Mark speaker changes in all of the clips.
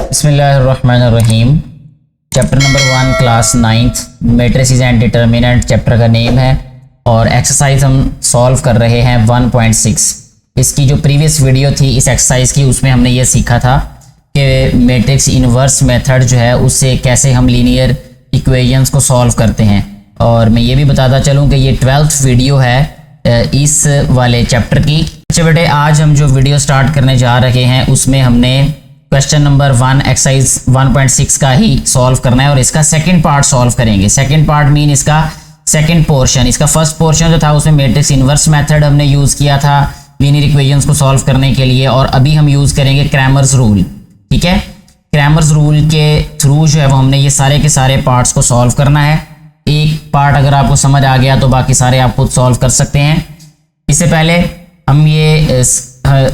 Speaker 1: बिस्मिल्लाहिर्रहमानिर्रहीम। Chapter number 1 class 9th matrices and determinant chapter का name है और एक्सरसाइज हम सॉल्व कर रहे हैं 1.6। इसकी जो प्रीवियस वीडियो थी इस एक्सरसाइज की, उसमें हमने ये सीखा था कि मैट्रिक्स इन्वर्स मेथड जो है उससे कैसे हम लीनियर इक्वेशंस को सॉल्व करते हैं। और मैं ये भी बताता चलूँ कि ये 12th वीडियो है इस वाले चैप्टर की। अच्छा बेटे, आज हम जो वीडियो स्टार्ट करने जा रहे हैं उसमें हमने क्वेश्चन नंबर 1 एक्सरसाइज 1.6 का ही सॉल्व करना है और इसका सेकंड पार्ट सॉल्व करेंगे। सेकंड पार्ट मीन इसका सेकंड पोर्शन। इसका फर्स्ट पोर्शन जो था उसमें मैट्रिक्स इन्वर्स मेथड हमने यूज़ किया था लीनियर इक्वेशंस को सॉल्व करने के लिए, और अभी हम यूज़ करेंगे क्रैमर्स रूल। ठीक है, क्रैमर्स रूल के थ्रू जो है वो हमने ये सारे के सारे पार्ट्स को सॉल्व करना है। एक पार्ट अगर आपको समझ आ गया तो बाकी सारे आप खुद सॉल्व कर सकते हैं। इससे पहले हम ये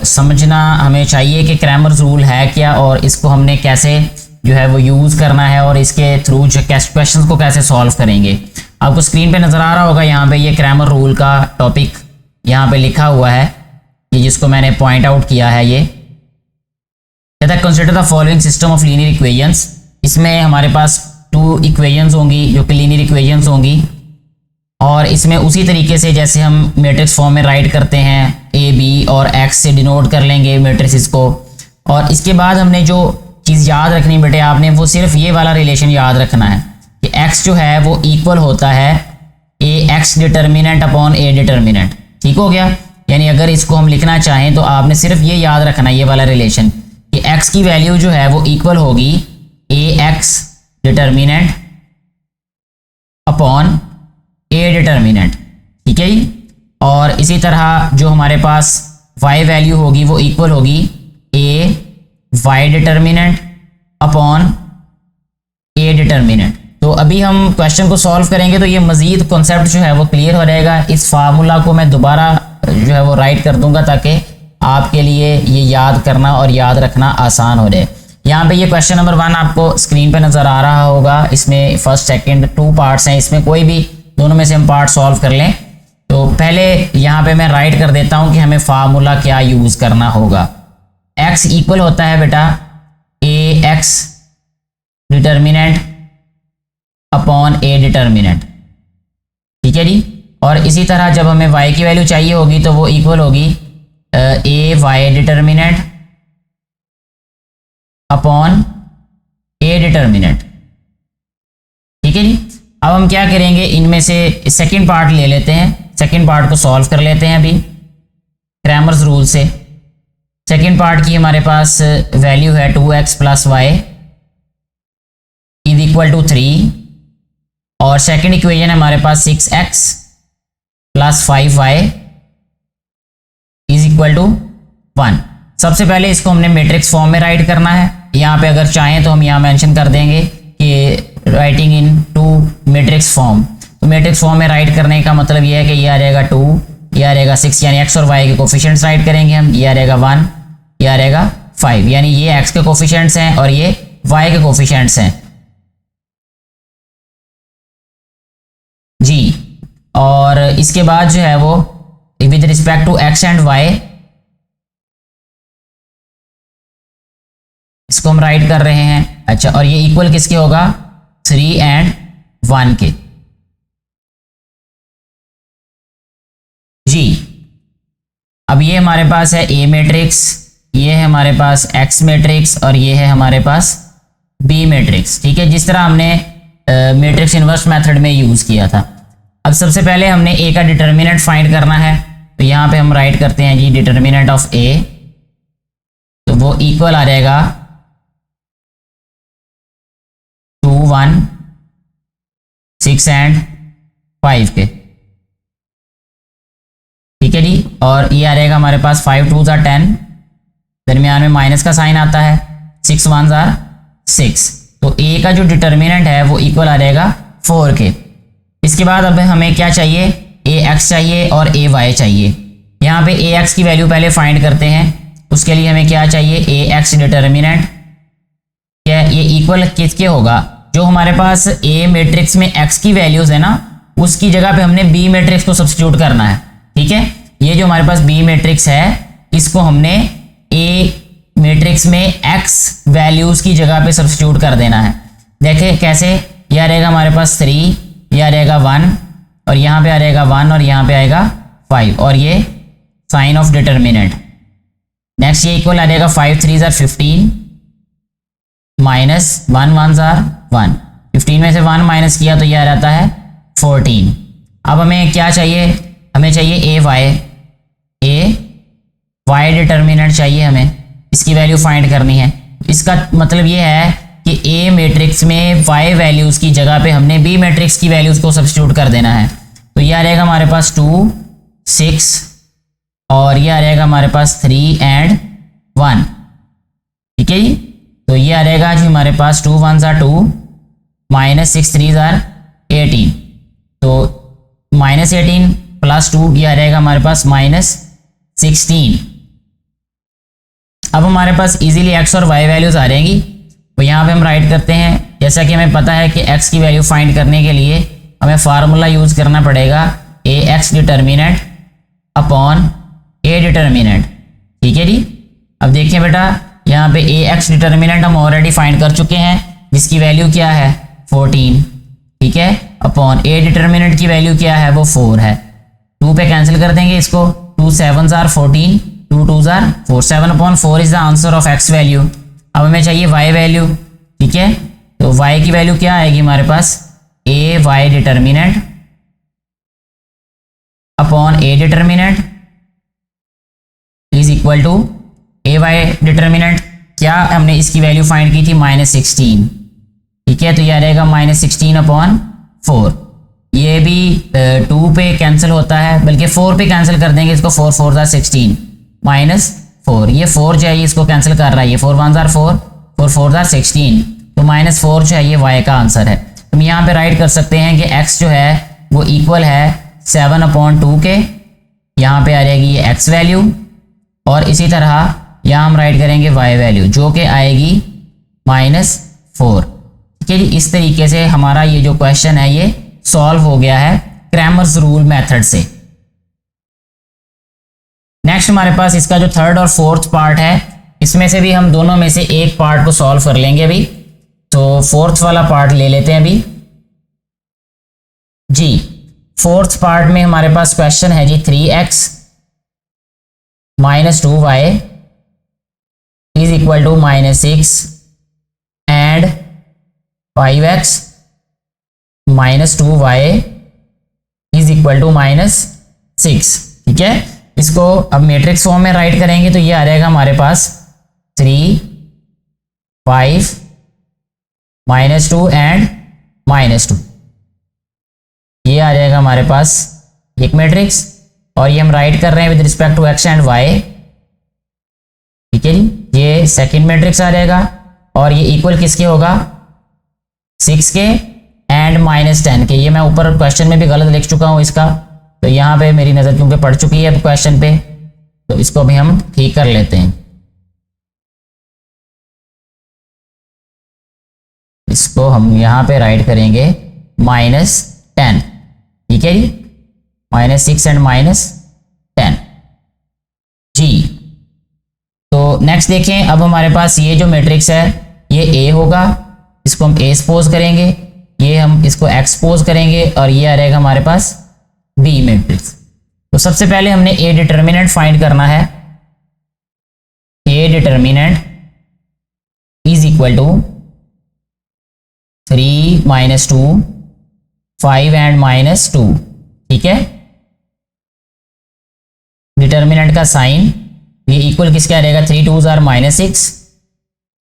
Speaker 1: समझना हमें चाहिए कि क्रैमर्स रूल है क्या और इसको हमने कैसे जो है वो यूज़ करना है और इसके थ्रू जो क्वेश्चंस को कैसे सॉल्व करेंगे। आपको स्क्रीन पे नज़र आ रहा होगा यहाँ पे ये क्रैमर रूल का टॉपिक यहाँ पे लिखा हुआ है, ये जिसको मैंने पॉइंट आउट किया है। ये कहता है consider the following system of linear equations. इसमें हमारे पास 2 इक्वेशंस होंगी जो कि लीनियर इक्वेशंस होंगी, और इसमें उसी तरीके से जैसे हम मैट्रिक्स फॉर्म में राइट करते हैं ए बी और एक्स से डिनोट कर लेंगे मैट्रिक्स को। और इसके बाद हमने जो चीज़ याद रखनी बेटे आपने वो सिर्फ ये वाला रिलेशन याद रखना है कि एक्स जो है वो इक्वल होता है A X determinant upon A determinant. ठीक हो गया, यानी अगर इसको हम लिखना चाहें तो आपने सिर्फ ये याद रखना है ये वाला रिलेशन कि एक्स की वैल्यू जो है वो इक्वल होगी A X determinant upon A determinant. ठीक है जी, और इसी तरह जो हमारे पास y वैल्यू होगी वो इक्वल होगी A Y determinant upon A determinant. तो अभी हम क्वेश्चन को सॉल्व करेंगे तो ये मजीद कॉन्सेप्ट जो है वो क्लियर हो रहेगा। इस फार्मूला को मैं दोबारा जो है वो राइट कर दूंगा ताकि आपके लिए ये याद करना और याद रखना आसान हो जाए। यहाँ पे ये क्वेश्चन नंबर 1 आपको स्क्रीन पे नज़र आ रहा होगा। इसमें फर्स्ट सेकेंड 2 पार्ट्स हैं, इसमें कोई भी दोनों में से हम पार्ट सॉल्व कर लें। तो पहले यहाँ पे मैं राइट कर देता हूँ कि हमें फार्मूला क्या यूज़ करना होगा। x इक्वल होता है बेटा A X determinant upon A determinant. ठीक है जी, और इसी तरह जब हमें y की वैल्यू चाहिए होगी तो वो इक्वल होगी A Y determinant upon A determinant. ठीक है जी, अब हम क्या करेंगे, इनमें से सेकंड पार्ट ले लेते हैं, सेकंड पार्ट को सॉल्व कर लेते हैं अभी क्रैमर्स रूल से। सेकंड पार्ट की हमारे पास वैल्यू है 2x plus Y is equal to 3, और सेकंड इक्वेशन है हमारे पास 6x plus 5y is equal to 1। सबसे पहले इसको हमने मैट्रिक्स फॉर्म में राइट करना है। यहाँ पे अगर चाहें तो हम यहाँ मेंशन कर देंगे कि writing into matrix form. तो मैट्रिक्स फॉर्म में राइट करने का मतलब ये है कि ये आ जाएगा 2, ये आ जाएगा 6, यानी x और y के कोफिशिएंट्स राइट करेंगे हम। ये आ जाएगा 1, ये आ जाएगा 5, यानी ये x के कोफिशिएंट्स हैं और ये y के कोफिशिएंट्स हैं जी। और इसके बाद जो है वो with respect to x and y इसको हम राइट कर रहे हैं। अच्छा, और ये इक्वल किसके होगा, 3 एंड 1 के जी। अब ये हमारे पास है A मैट्रिक्स, ये है हमारे पास X मैट्रिक्स और ये है हमारे पास B मैट्रिक्स। ठीक है, जिस तरह हमने मैट्रिक्स इन्वर्स मेथड में यूज़ किया था। अब सबसे पहले हमने A का डिटर्मिनेंट फाइंड करना है, तो यहाँ पे हम राइट करते हैं जी डिटर्मिनेंट ऑफ A, तो वो इक्वल आ जाएगा 2, 1, 6 एंड 5 के। ठीक है जी, और ये आ जाएगा हमारे पास 5 2 ज़ा 10, दरमियान में माइनस का साइन आता है, 6 1 ज़ा 6। तो ए का जो डिटर्मिनेंट है वो इक्वल आ जाएगा 4 के। इसके बाद अब हमें क्या चाहिए, ए एक्स चाहिए और ए वाई चाहिए। यहाँ पे ए एक्स की वैल्यू पहले फाइंड करते हैं। उसके लिए हमें क्या चाहिए, ए एक्स डिटर्मिनेंट क्या ये इक्वल किसके होगा, जो हमारे पास ए मैट्रिक्स में x की वैल्यूज है ना उसकी जगह पे हमने b मैट्रिक्स को सब्स्टिट्यूट करना है। ठीक है, ये जो हमारे पास b मैट्रिक्स है इसको हमने a मैट्रिक्स में x वैल्यूज की जगह पे सब्स्टिट्यूट कर देना है। देखें कैसे, यह रहेगा हमारे पास 3, यह रहेगा 1 और यहाँ पे आ रहेगा 1 और यहाँ पे आएगा 5 और ये साइन ऑफ डिटर्मिनेंट। नेक्स्ट ये इक्वल आ जाएगा 5 3 जार 15 माइनस 1 1 जार 1, 15 में से 1 माइनस किया तो यह आ जाता है 14। अब हमें क्या चाहिए, हमें चाहिए ए वाई डिटर्मिनेंट चाहिए, हमें इसकी वैल्यू फाइंड करनी है। इसका मतलब ये है कि ए मैट्रिक्स में वाई वैल्यूज की जगह पे हमने बी मैट्रिक्स की वैल्यूज को सब्स्टिट्यूट कर देना है। तो यह आ रहेगा हमारे पास 2 6 और यह आ रहेगा हमारे पास 3 एंड 1, ठीक है जी। तो ये आ रहेगा जी हमारे पास 2 1 जार 2 माइनस 6 3 जार 18, तो -18 प्लस 2 ये आ रहेगा हमारे पास -16। अब हमारे पास इजीली x और y वैल्यूज आ रहेंगी, तो यहाँ पे हम राइट करते हैं। जैसा कि हमें पता है कि x की वैल्यू फाइंड करने के लिए हमें फार्मूला यूज करना पड़ेगा ax determinant upon a determinant, ठीक है जी। अब देखिए बेटा, यहाँ पे ax डिटर्मिनेंट हम ऑलरेडी फाइंड कर चुके हैं जिसकी वैल्यू क्या है 14, ठीक है, अपॉन a डिटर्मिनेंट की वैल्यू क्या है वो 4 है। 2 पे कैंसिल कर देंगे इसको, 2 7 jar 14 2 2 jar 4, 7/4 is the answer of x value. अब हमें चाहिए y वैल्यू, ठीक है, तो y की वैल्यू क्या आएगी हमारे पास a y determinant upon a determinant is equal to a y determinant, क्या हमने इसकी वैल्यू फाइंड की थी -16, ठीक है, तो यह रहेगा -16/4। ये भी 2 पे कैंसिल होता है, बल्कि 4 पे कैंसिल कर देंगे इसको, 4 4 जार 16 -4, ये 4 जो है इसको कैंसिल कर रहा है, ये 4 1 जार 4 4 4 जार 16, तो -4 जो है ये y का आंसर है। हम यहाँ पे राइट कर सकते हैं कि x जो है वो इक्वल है 7/2 के, यहाँ पे आ जाएगी ये x वैल्यू और इसी तरह यहाँ हम राइट करेंगे y वैल्यू जो कि आएगी -4, ठीक है जी। इस तरीके से हमारा ये जो क्वेश्चन है ये सॉल्व हो गया है क्रैमर्स रूल मेथड से। नेक्स्ट हमारे पास इसका जो थर्ड और फोर्थ पार्ट है, इसमें से भी हम दोनों में से एक पार्ट को सॉल्व कर लेंगे अभी। तो फोर्थ वाला पार्ट ले लेते हैं अभी जी। फोर्थ पार्ट में हमारे पास क्वेश्चन है जी 3x - 2y is equal to -6 and 5x - 2y is equal to -6, ठीक है। इसको अब मैट्रिक्स फॉर्म में राइट करेंगे तो ये आ जाएगा हमारे पास 3 5 -2 एंड -2, ये आ जाएगा हमारे पास एक मैट्रिक्स और ये हम राइट कर रहे हैं with respect to x and y, ठीक है जी। ये सेकंड मैट्रिक्स आ जाएगा और ये इक्वल किसके होगा 6 के एंड -10 के। ये मैं ऊपर क्वेश्चन में भी गलत लिख चुका हूँ इसका, तो यहाँ पे मेरी नज़र क्योंकि पड़ चुकी है क्वेश्चन पे, तो इसको भी हम ठीक कर लेते हैं। इसको हम यहाँ पे राइट करेंगे -10, ठीक है जी, -6 एंड -10 जी। तो नेक्स्ट देखें, अब हमारे पास ये जो मैट्रिक्स है ये A होगा, इसको हम A सपोज करेंगे, ये हम इसको X सपोज करेंगे और ये आ रहेगा हमारे पास B मैट्रिक्स। तो सबसे पहले हमने A डिटर्मिनेंट फाइंड करना है। A determinant is equal to 3 -2 5 and -2, ठीक है। डिटर्मिनेंट का साइन ये इक्वल किसका रहेगा 3 2 जार -6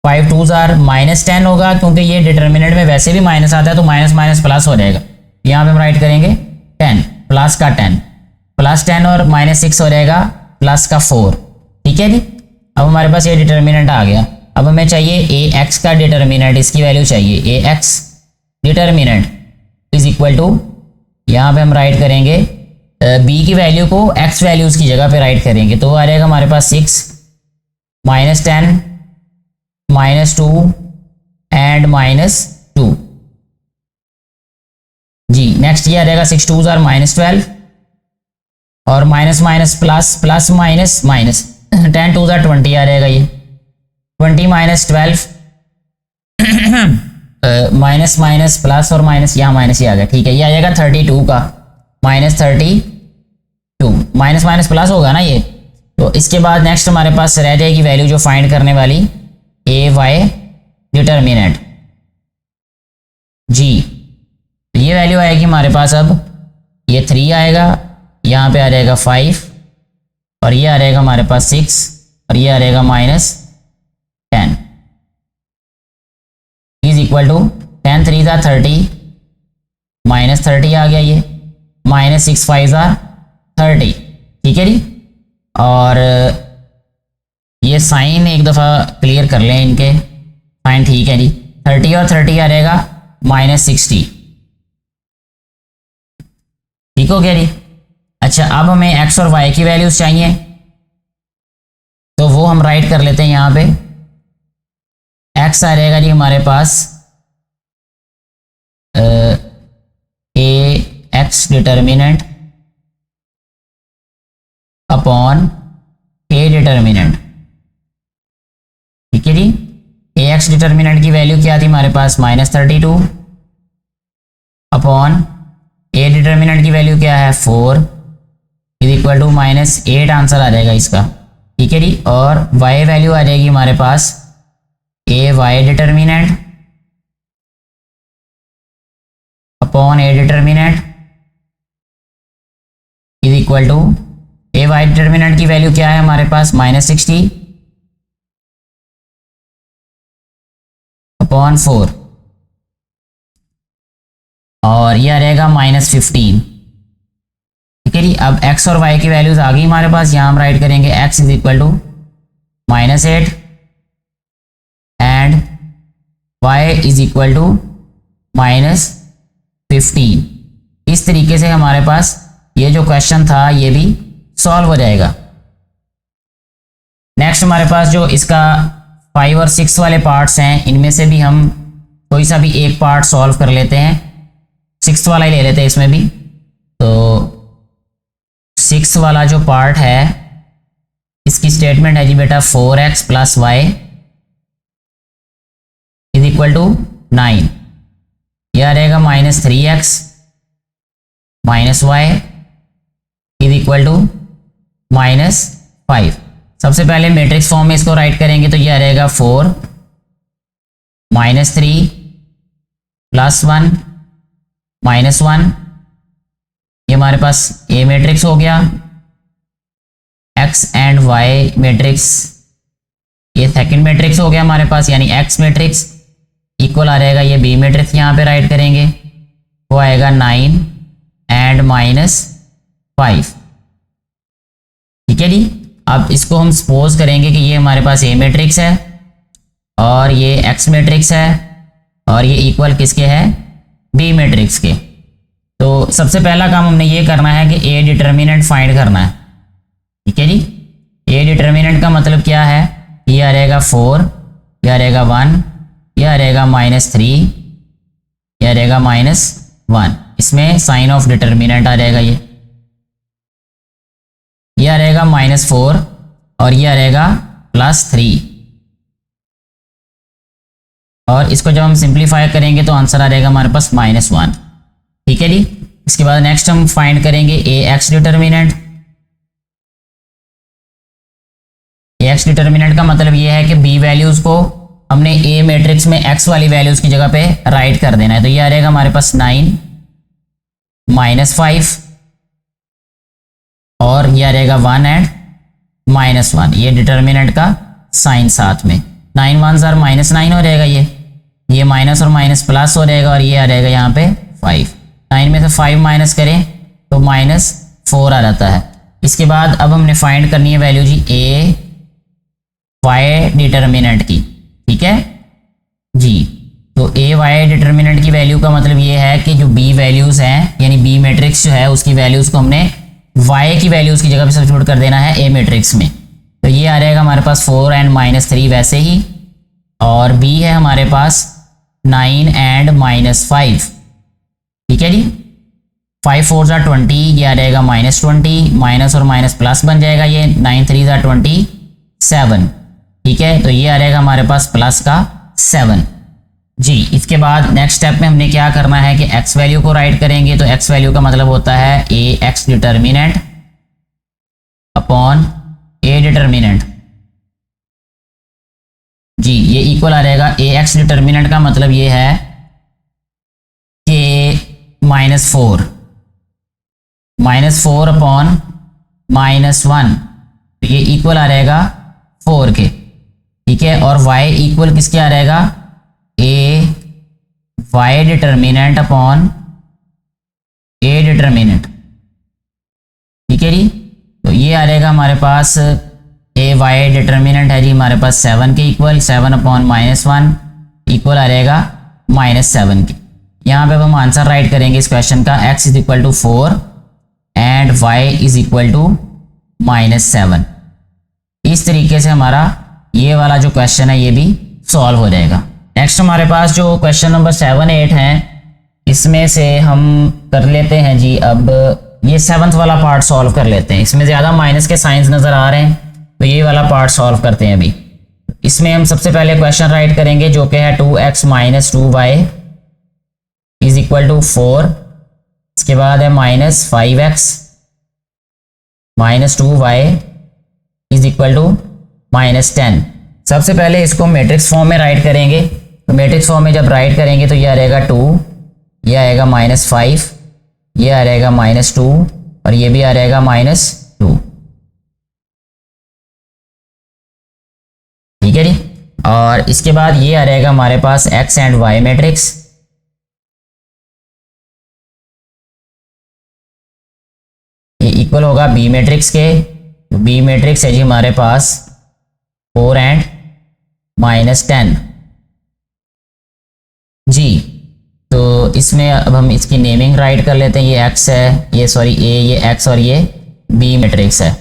Speaker 1: 5 2 जार -10 होगा, क्योंकि ये डिटर्मिनेंट में वैसे भी माइनस आता है तो माइनस माइनस प्लस हो जाएगा। यहाँ पे हम राइट करेंगे 10 प्लस का 10 प्लस 10 और -6 हो जाएगा प्लस का 4, ठीक है जी। अब हमारे पास ये डिटर्मिनेंट आ गया। अब हमें चाहिए ax का डिटर्मिनेंट, इसकी वैल्यू चाहिए ax determinant is equal to, यहाँ पे हम राइट करेंगे b की वैल्यू को x वैल्यूज की जगह पे राइट करेंगे, तो आ जाएगा हमारे पास 6 -10 -2 एंड -2 जी। नेक्स्ट ये आ जाएगा 6 2 जार -12 और minus minus plus plus minus minus 10 2 jar 20 आ जाएगा ये, 20 माइनस 12 माइनस माइनस प्लस और माइनस, यहाँ माइनस ही आ गया, ठीक है। ये आ जाएगा 32 का, -32, माइनस माइनस प्लस होगा ना ये। तो इसके बाद नेक्स्ट हमारे पास रह जाएगी वैल्यू जो फाइंड करने वाली, ए वाई डिटर्मिनेंट जी। तो ये वैल्यू आएगी हमारे पास, अब ये 3 आएगा, यहाँ पे आ जाएगा 5 और ये आ जाएगा हमारे पास 6 और ये आ जाएगा -10 इज इक्वल टू 10 3 ज़ा 30, -30 आ गया ये, -6 5 ज़ा 30, ठीक है जी। और ये साइन एक दफ़ा क्लियर कर लें इनके, साइन ठीक है जी। 30 और 30 आ जाएगा -60, ठीक हो गया जी। अच्छा, अब हमें x और y की वैल्यूज चाहिए, तो वो हम राइट कर लेते हैं यहाँ पे। x आ जाएगा जी हमारे पास A X determinant upon A determinant, ठीक है जी। ए एक्स डिटर्मिनेंट की वैल्यू क्या थी हमारे पास, -32 अपॉन ए डिटर्मिनेंट की वैल्यू क्या है 4 इज इक्वल टू -8 आंसर आ जाएगा इसका, ठीक है जी। और y वैल्यू आ जाएगी हमारे पास A Y determinant upon A determinant is equal to A Y determinant की वैल्यू क्या है हमारे पास, -60 अपॉन 4 और ये आ रहेगा -15, ठीक है जी। अब x और y की वैल्यूज आ गई हमारे पास, यहाँ हम राइट करेंगे x is equal to -8 and y is equal to -15। इस तरीके से हमारे पास ये जो क्वेश्चन था ये भी सॉल्व हो जाएगा। नेक्स्ट हमारे पास जो इसका 5 और 6 वाले पार्ट्स हैं, इनमें से भी हम कोई सा भी एक पार्ट सॉल्व कर लेते हैं। 6 वाला ही ले लेते हैं इसमें भी। तो 6 वाला जो पार्ट है इसकी स्टेटमेंट है जी बेटा 4x + y is equal to 9। यह रहेगा -3x - y is equal to -5। सबसे पहले मैट्रिक्स फॉर्म में इसको राइट करेंगे तो यह रहेगा 4 -3 +1 -1। ये हमारे पास ए मैट्रिक्स हो गया। x एंड y मैट्रिक्स, ये सेकंड मैट्रिक्स हो गया हमारे पास, यानी x मैट्रिक्स इक्वल आ रहेगा ये बी मैट्रिक्स, यहाँ पे राइट करेंगे वो आएगा 9 एंड -5, ठीक है जी। अब इसको हम सपोज करेंगे कि ये हमारे पास ए मैट्रिक्स है और ये x मैट्रिक्स है और ये इक्वल किसके है, बी मैट्रिक्स के। तो सबसे पहला काम हमने ये करना है कि ए डिटर्मिनेंट फाइंड करना है, ठीक है जी। ए डिटर्मिनेंट का मतलब क्या है, ये आ रहेगा 4, ये आ रहेगा 1, ये आ रहेगा -3, ये आ रहेगा -1। इसमें साइन ऑफ डिटर्मिनेंट आ जाएगा, ये आ रहेगा -4 और ये आ रहेगा +3। और इसको जब हम सिंप्लीफाई करेंगे तो आंसर आ जाएगा हमारे पास -1, ठीक है जी। इसके बाद नेक्स्ट हम फाइंड करेंगे ए एक्स डिटर्मिनेंट। ए एक्स डिटर्मिनेंट का मतलब ये है कि बी वैल्यूज को हमने ए मैट्रिक्स में एक्स वाली वैल्यूज की जगह पे राइट कर देना है। तो ये आ रहेगा हमारे पास 9 -5 और ये आ रहेगा 1 एंड -1। ये डिटर्मिनेंट का साइन साथ में 9 1 ज़ार -9 हो जाएगा, ये माइनस और माइनस प्लस हो जाएगा और ये आ जाएगा यहाँ पे 5। 9 में से 5 माइनस करें तो -4 आ जाता है। इसके बाद अब हमने फाइंड करनी है वैल्यू जी ए वाई डिटर्मिनेंट की, ठीक है जी। तो ए वाई डिटर्मिनेंट की वैल्यू का मतलब ये है कि जो बी वैल्यूज़ हैं, यानी बी मैट्रिक्स जो है उसकी वैल्यूज़ को हमने वाई की वैल्यूज़ की जगह पे सब्स्टिट्यूट कर देना है ए मैट्रिक्स में। तो ये आ जाएगा हमारे पास 4 एंड -3 वैसे ही, और बी है हमारे पास 9 एंड -5, ठीक है जी। 5 4 ज़ा 20, ये आ जाएगा -20, माइनस और माइनस प्लस बन जाएगा, ये 9 3 ज़ा 27, ठीक है, तो ये आ रहेगा हमारे पास प्लस का 7 जी। इसके बाद नेक्स्ट स्टेप में हमने क्या करना है कि एक्स वैल्यू को राइट करेंगे। तो एक्स वैल्यू का मतलब होता है A X determinant upon A determinant जी। ये इक्वल आ रहेगा ए एक्स डिटर्मिनेंट का मतलब ये है कि -4 अपॉन -1, तो ये इक्वल आ रहेगा 4 के, ठीक है। और y इक्वल किसके आ रहेगा, A Y determinant upon A determinant, ठीक है जी। तो ये आ रहेगा हमारे पास ए वाई डिटर्मिनेंट है जी हमारे पास 7 के इक्वल, 7 अपॉन -1 इक्वल आ रहेगा -7 के। यहाँ पे अब हम आंसर राइट करेंगे इस क्वेश्चन का, x is equal to 4 and y is equal to -7। इस तरीके से हमारा ये वाला जो क्वेश्चन है ये भी सॉल्व हो जाएगा। नेक्स्ट हमारे पास जो क्वेश्चन नंबर 7, 8 हैं, इसमें से हम कर लेते हैं जी। अब ये 7th वाला पार्ट सॉल्व कर लेते हैं। इसमें ज़्यादा माइनस के साइंस नज़र आ रहे हैं, तो ये वाला पार्ट सॉल्व करते हैं अभी। इसमें हम सबसे पहले क्वेश्चन राइट करेंगे जो कि है 2x - 2y is equal to 4। इसके बाद है -5x - 2y is equal to -10। सबसे पहले इसको मैट्रिक्स फॉर्म में राइट करेंगे। तो मैट्रिक्स फॉर्म में जब राइट करेंगे तो ये आ रहेगा 2, ये आएगा -5, ये आ रहेगा -2 और ये भी आ रहेगा -2, ठीक है जी। और इसके बाद ये आ रहेगा हमारे पास x एंड y मैट्रिक्स। ये इक्वल होगा b मैट्रिक्स के। तो b मैट्रिक्स है जी हमारे पास 4 एंड -10 जी। तो इसमें अब हम इसकी नेमिंग राइट कर लेते हैं। ये x है, ये सॉरी ये x और ये b मैट्रिक्स है।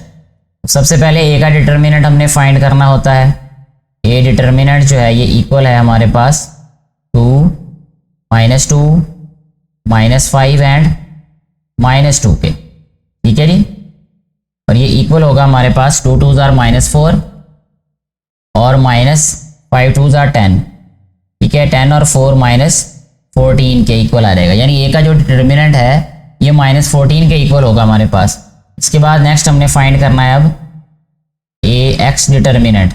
Speaker 1: सबसे पहले a का डिटर्मिनेंट हमने फाइंड करना होता है। a डिटर्मिनेंट जो है ये इक्वल है हमारे पास 2 -2 -5 एंड -2 के, ठीक है जी। और ये इक्वल होगा हमारे पास 2 2s are -4 और -5 2s are 10, ठीक है। 10 और 4 -14 के इक्वल आ जाएगा, यानी ए का जो डिटर्मिनेंट है ये -14 के इक्वल होगा हमारे पास। इसके बाद नेक्स्ट हमने फाइंड करना है अब ए एक्स डिटर्मिनेंट,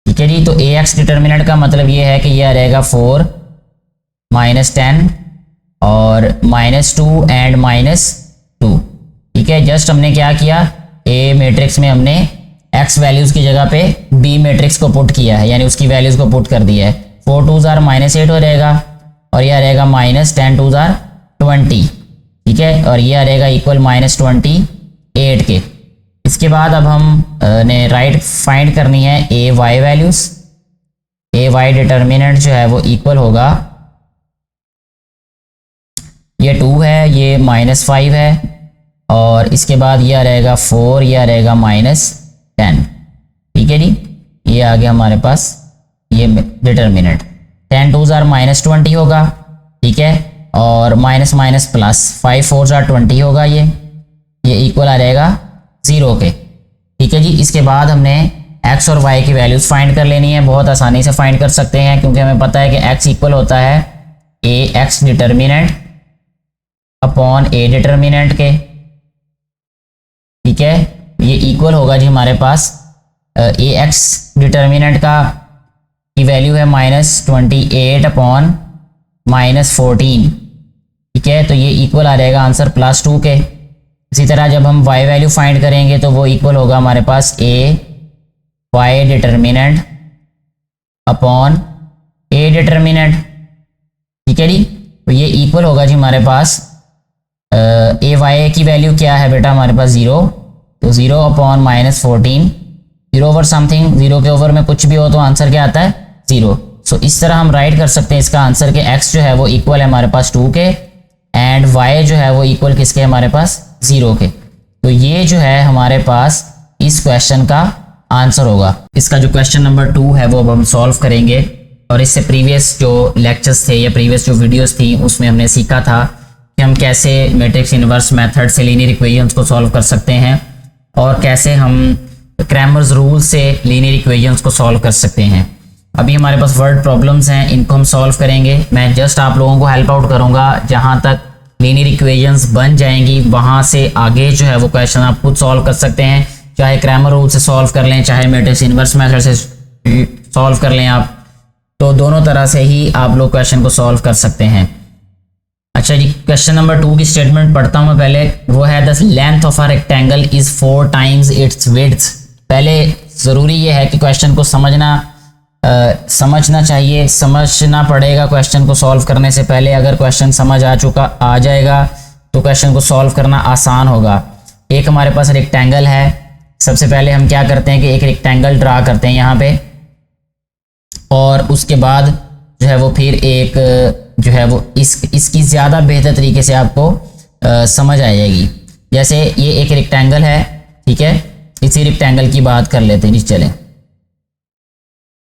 Speaker 1: ठीक है जी। तो ए एक्स डिटर्मिनेंट का मतलब ये है कि ये आ रहेगा 4 -10 और -2 एंड -2, ठीक है। जस्ट हमने क्या किया, ए मैट्रिक्स में हमने एक्स वैल्यूज की जगह पे बी मैट्रिक्स को पुट किया है, यानी उसकी वैल्यूज को पुट कर दिया है। 4 2s are -8 हो जाएगा और ये आ रहेगा -10 2s are 20, ठीक है। और ये आ रहेगा इक्वल -28 के। इसके बाद अब हम ने राइट फाइंड करनी है ए वाई वैल्यूज। ए वाई डिटर्मिनेंट जो है वो इक्वल होगा, ये 2 है, ये -5 है और इसके बाद ये आ रहेगा 4, ये आ रहेगा -10, ठीक है जी। ये आ गया हमारे पास ये डिटर्मिनेंट। 10 2s are -20 होगा, ठीक है। और minus minus plus 5 4s are 20 होगा। ये इक्वल आ रहेगा 0 के, ठीक है जी। इसके बाद हमने x और y की वैल्यूज फाइंड कर लेनी है। बहुत आसानी से फाइंड कर सकते हैं क्योंकि हमें पता है कि x इक्वल होता है A X determinant upon A determinant के, ठीक है। ये इक्वल होगा जी हमारे पास ए एक्स डिटर्मिनेंट का की वैल्यू है -28 अपॉन -14, ठीक है। तो ये इक्वल आ जाएगा आंसर +2 के। इसी तरह जब हम y वैल्यू फाइंड करेंगे तो वो इक्वल होगा हमारे पास A Y determinant upon A determinant, ठीक है जी। तो ये इक्वल होगा जी हमारे पास ए वाई की वैल्यू क्या है बेटा हमारे पास 0, तो 0 अपॉन -14, 0 ओवर समथिंग, 0 के ओवर में कुछ भी हो तो आंसर क्या आता है 0। सो इस तरह हम राइट कर सकते हैं इसका आंसर के x जो है वो इक्वल है हमारे पास 2 के एंड y जो है वो इक्वल किसके हमारे पास 0 के। तो ये जो है हमारे पास इस क्वेश्चन का आंसर होगा। इसका जो क्वेश्चन नंबर 2 है वो अब हम सॉल्व करेंगे। और इससे प्रीवियस जो लेक्चर्स थे या प्रीवियस जो वीडियोस थी उसमें हमने सीखा था कि हम कैसे मैट्रिक्स इनवर्स मेथड से लीनियर इक्वेशंस को सॉल्व कर सकते हैं और कैसे हम क्रैमर्स रूल से लीनियर इक्वेशंस को सॉल्व कर सकते हैं। अभी हमारे पास वर्ड प्रॉब्लम्स हैं, इनको हम सॉल्व करेंगे। मैं जस्ट आप लोगों को हेल्प आउट करूंगा, जहां तक लीनियर इक्वेशंस बन जाएंगी वहां से आगे जो है वो क्वेश्चन आप खुद सॉल्व कर सकते हैं, चाहे क्रैमर रूल से सॉल्व कर लें, चाहे मैट्रिक्स इनवर्स मेथड से सॉल्व कर लें आप, तो दोनों तरह से ही आप लोग क्वेश्चन को सॉल्व कर सकते हैं। अच्छा जी, क्वेश्चन नंबर 2 की स्टेटमेंट पढ़ता हूँ मैं पहले। वो है the length of a rectangle is 4 times it's width. पहले ज़रूरी ये है कि क्वेश्चन को समझना चाहिए, समझना पड़ेगा क्वेश्चन को सॉल्व करने से पहले। अगर क्वेश्चन समझ आ जाएगा तो क्वेश्चन को सॉल्व करना आसान होगा। एक हमारे पास रेक्टेंगल है, सबसे पहले हम क्या करते हैं कि एक रेक्टेंगल ड्रा करते हैं यहाँ पे, और उसके बाद जो है वो फिर एक जो है वो इसकी ज़्यादा बेहतर तरीके से आपको समझ आ जाएगी। जैसे ये एक रेक्टेंगल है, ठीक है, इसी रेक्टेंगल की बात कर लेते हैं जी, चलें।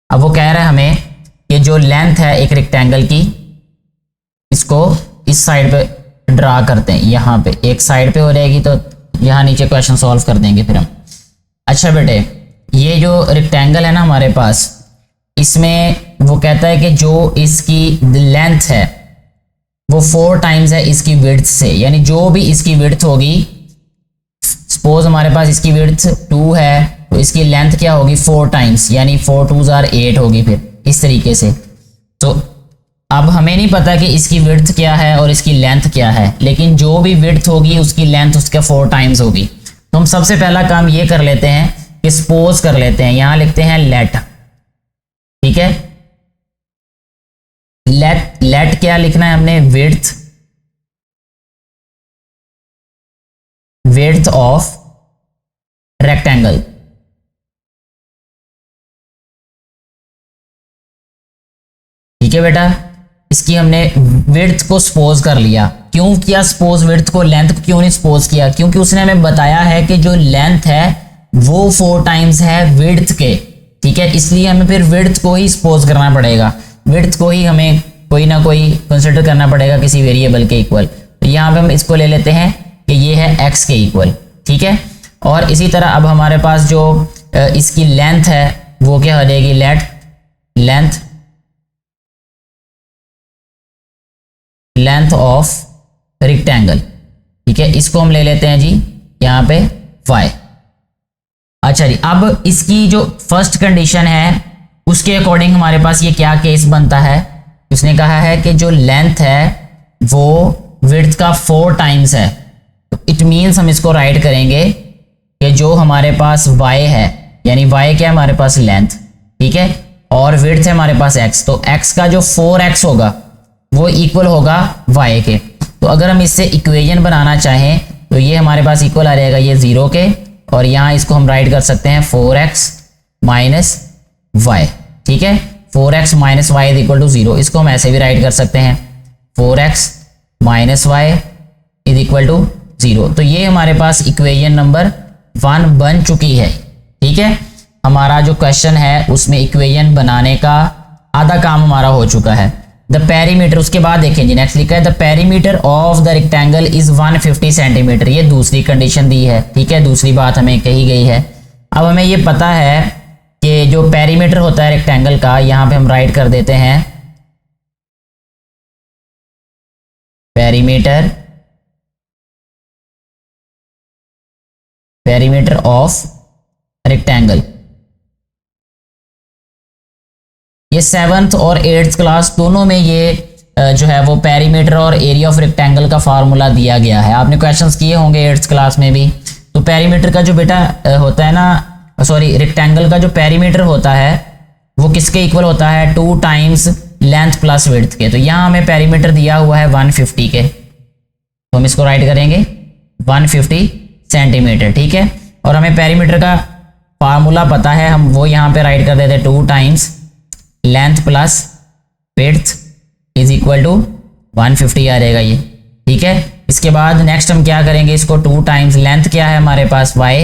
Speaker 1: अब वो कह रहा है हमें कि जो लेंथ है एक रेक्टेंगल की, इसको इस साइड पे ड्रा करते हैं, यहाँ पे एक साइड पे हो जाएगी, तो यहाँ नीचे क्वेश्चन सॉल्व कर देंगे फिर हम। अच्छा बेटे, ये जो रेक्टेंगल है ना हमारे पास, इसमें वो कहता है कि जो इसकी लेंथ है वो 4 टाइम्स है इसकी विड्थ से, यानी जो भी इसकी विड्थ होगी, सपोज हमारे पास इसकी विड्थ 2 है तो इसकी लेंथ क्या होगी 4 टाइम्स, यानी 4 2s are 8 होगी फिर इस तरीके से। तो अब हमें नहीं पता कि इसकी विड्थ क्या है और इसकी लेंथ क्या है, लेकिन जो भी विड्थ होगी उसकी लेंथ उसका 4 टाइम्स होगी। तो हम सबसे पहला काम ये कर लेते हैं कि सपोज कर लेते हैं, यहां लिखते हैं लेट, ठीक है। लेट क्या लिखना है हमने, विड्थ ऑफ रेक्टेंगल, ठीक है बेटा। इसकी हमने विड्थ को सपोज कर लिया। क्यों किया सपोज विड्थ को, लेंथ को क्यों नहीं सपोज किया? क्योंकि उसने हमें बताया है कि जो लेंथ है वो 4 टाइम्स है विड्थ के, ठीक है, इसलिए हमें फिर विड्थ को ही सपोज करना पड़ेगा, विड्थ को ही हमें कोई ना कोई कंसिडर करना पड़ेगा किसी वेरिएबल के इक्वल। तो यहाँ पे हम इसको ले लेते हैं कि ये है x के इक्वल, ठीक है। और इसी तरह अब हमारे पास जो इसकी लेंथ है वो क्या हो जाएगी, लेंथ ऑफ रेक्टेंगल, ठीक है, इसको हम ले लेते हैं जी यहाँ पे y। अच्छा जी, अब इसकी जो फर्स्ट कंडीशन है उसके अकॉर्डिंग हमारे पास ये क्या केस बनता है, उसने कहा है कि जो लेंथ है वो विड्थ का 4 टाइम्स है। तो इट मीन्स हम इसको राइट करेंगे कि जो हमारे पास y है, यानी y क्या है हमारे पास लेंथ, ठीक है, और विड्थ है हमारे पास x, तो x का जो 4x होगा वो इक्वल होगा y के। तो अगर हम इससे इक्वेशन बनाना चाहें तो ये हमारे पास इक्वल आ जाएगा ये 0 के, और यहाँ इसको हम राइट कर सकते हैं 4x माइनस y, ठीक है, 4x minus y is equal to 0। इसको हम ऐसे भी राइट कर सकते हैं 4x minus y is equal to 0। तो ये हमारे पास इक्वेशन नंबर 1 बन चुकी है, ठीक है। हमारा जो क्वेश्चन है उसमें इक्वेशन बनाने का आधा काम हमारा हो चुका है। द पेरीमीटर, उसके बाद देखें जी नेक्स्ट लिखा है the perimeter of the rectangle is 150 centimetre. ये दूसरी कंडीशन दी है, ठीक है, दूसरी बात हमें कही गई है। अब हमें ये पता है कि जो पेरीमीटर होता है रेक्टेंगल का, यहाँ पे हम राइट कर देते हैं पेरीमीटर ऑफ रेक्टेंगल। ये 7th और 8th क्लास दोनों में ये जो है वो पेरीमीटर और एरिया ऑफ रेक्टेंगल का फार्मूला दिया गया है। आपने क्वेश्चंस किए होंगे 8th क्लास में भी। तो पेरीमीटर का जो बेटा होता है ना, सॉरी, रेक्टेंगल का जो पेरीमीटर होता है वो किसके इक्वल होता है, 2 टाइम्स लेंथ प्लस विड्थ के। तो यहाँ हमें पेरीमीटर दिया हुआ है 150 के, तो हम इसको राइट करेंगे 150 सेंटीमीटर, ठीक है। और हमें पेरीमीटर का फार्मूला पता है, हम वो यहाँ पे राइट कर देते हैं 2 times length plus width is equal to 150 आ जाएगा ये, ठीक है। इसके बाद नेक्स्ट हम क्या करेंगे, इसको 2 टाइम्स लेंथ क्या है हमारे पास y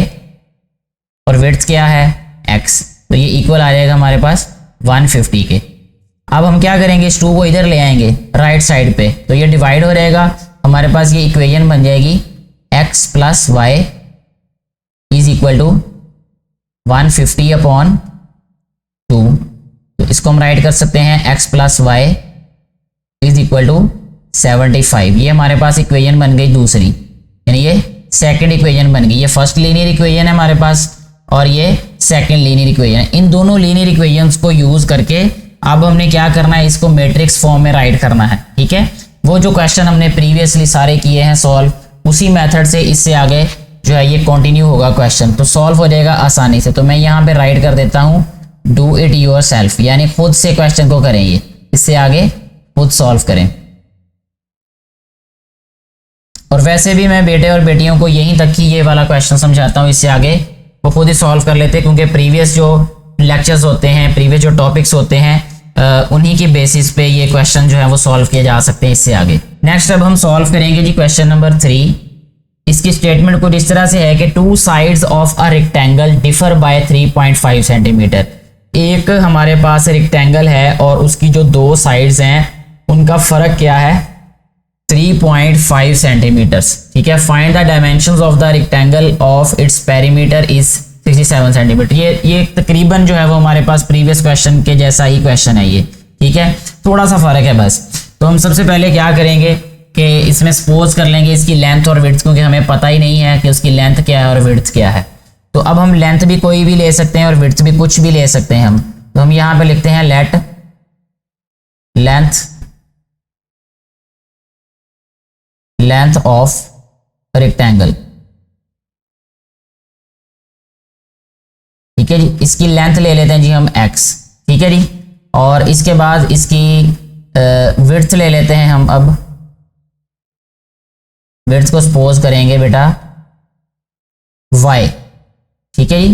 Speaker 1: और विड्थ क्या है x, तो ये इक्वल आ जाएगा हमारे पास 150 के। अब हम क्या करेंगे, इस 2 को इधर ले आएंगे राइट साइड पे, तो ये डिवाइड हो जाएगा, हमारे पास ये इक्वेशन बन जाएगी x plus Y is equal to 150/2। तो इसको हम राइट कर सकते हैं x + y is equal to 75। ये हमारे पास इक्वेशन बन गई दूसरी, यानी ये सेकंड इक्वेशन बन गई। ये फर्स्ट लीनियर इक्वेशन है हमारे पास और ये सेकंड लीनियर इक्वेशन है। इन दोनों लीनियर इक्वेशंस को यूज करके अब हमने क्या करना है, इसको मैट्रिक्स फॉर्म में राइट करना है। ठीक है, वो जो क्वेश्चन हमने प्रीवियसली सारे किए हैं सॉल्व, उसी मेथड से इससे आगे जो है ये कंटिन्यू होगा क्वेश्चन, तो सॉल्व हो जाएगा आसानी से। तो मैं यहाँ पे राइट कर देता हूँ डू इट योर सेल्फ, यानी खुद से क्वेश्चन को करें, ये इससे आगे खुद सॉल्व करें। और वैसे भी मैं बेटे और बेटियों को यहीं तक ही ये वाला क्वेश्चन समझाता हूँ, इससे आगे वो खुद ही सॉल्व कर लेते हैं, क्योंकि प्रीवियस जो लेक्चर्स होते हैं, प्रीवियस जो टॉपिक्स होते हैं, उन्हीं की बेसिस पे ये क्वेश्चन जो है वो सॉल्व किए जा सकते हैं इससे आगे। नेक्स्ट अब हम सॉल्व करेंगे जी क्वेश्चन नंबर 3। इसकी स्टेटमेंट कुछ इस तरह से है कि 2 sides of a rectangle differ by 3.5 centimetre. एक हमारे पास रेक्टेंगल है और उसकी जो 2 साइड्स हैं उनका फर्क क्या है, 3.5 सेंटीमीटर्स। ठीक है, find the dimensions of the rectangle of its perimeter is 67 centimetre. ये तकरीबन जो है वो हमारे पास प्रीवियस क्वेश्चन के जैसा ही क्वेश्चन है ये। ठीक है, थोड़ा सा फर्क है बस। तो हम सबसे पहले क्या करेंगे कि इसमें सपोज कर लेंगे इसकी लेंथ और विड्थ, क्योंकि हमें पता ही नहीं है कि उसकी लेंथ क्या है और विड्थ क्या है। तो अब हम लेंथ भी कोई भी ले सकते हैं और विड्थ भी कुछ भी ले सकते हैं हम। तो हम यहाँ पे लिखते हैं लेट लेंथ ऑफ रेक्टेंगल। ठीक है जी, इसकी लेंथ ले लेते हैं जी हम x। ठीक है जी, और इसके बाद इसकी विड्थ ले लेते हैं हम। अब विड्थ को सपोज करेंगे बेटा y। ठीक है जी,